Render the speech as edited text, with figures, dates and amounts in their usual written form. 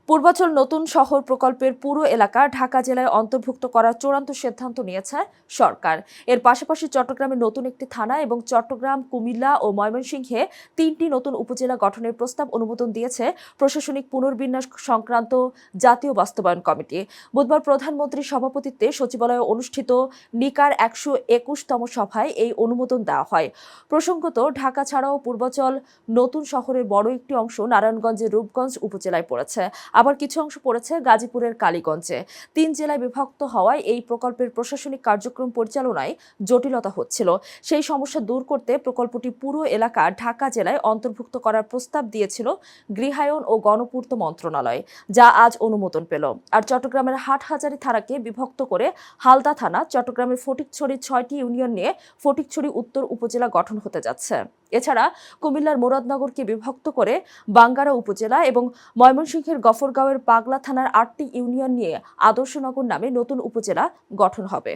পূর্বাচল নতুন শহর প্রকল্পের পুরো এলাকা ঢাকা জেলায় অন্তর্ভুক্ত করার চূড়ান্ত সিদ্ধান্ত নিয়েছে সরকার। এর পাশাপাশি চট্টগ্রামে নতুন একটি থানা এবং চট্টগ্রাম, কুমিল্লা ও ময়মনসিংহে ৩টি নতুন উপজেলা গঠনের প্রস্তাব অনুমোদন দিয়েছে প্রশাসনিক পুনর্বিন্যাস সংক্রান্ত জাতীয় বাস্তবায়ন কমিটি। বুধবার প্রধানমন্ত্রীর সভাপতিত্বে সচিবালয়ে অনুষ্ঠিত নিকার ১২১তম সভায় এই অনুমোদন দেওয়া হয়। প্রসঙ্গত, ঢাকা ছাড়াও পূর্বাচল নতুন শহরের বড় একটি অংশ নারায়ণগঞ্জের রূপগঞ্জ উপজেলায় পড়েছে, আবার কিছু অংশ পড়েছে গাজীপুরের কালীগঞ্জে। ৩ জেলায় বিভক্ত হওয়ায় এই প্রকল্পের প্রশাসনিক কার্যক্রম পরিচালনায় জটিলতা হচ্ছিল। সেই সমস্যা দূর করতে প্রকল্পটি পুরো এলাকা ঢাকা জেলায় অন্তর্ভুক্ত করার প্রস্তাব দিয়েছিল গৃহায়ন ও গণপূর্ত মন্ত্রণালয়, যা আজ অনুমোদন পেল। আর চট্টগ্রামের হাটহাজারী থানাকে বিভক্ত করে হালদা থানা, চট্টগ্রামের ফটিকছড়ি ৬টি ইউনিয়ন নিয়ে ফটিকছড়ি উত্তর উপজেলা গঠন হতে যাচ্ছে। এছাড়া কুমিল্লার মুরাদনগরকে বিভক্ত করে বাঙ্গারা উপজেলা এবং ময়মনসিংহের গফরগাঁওয়ের পাগলা থানার ৮টি ইউনিয়ন নিয়ে আদর্শনগর নামে নতুন উপজেলা গঠন হবে।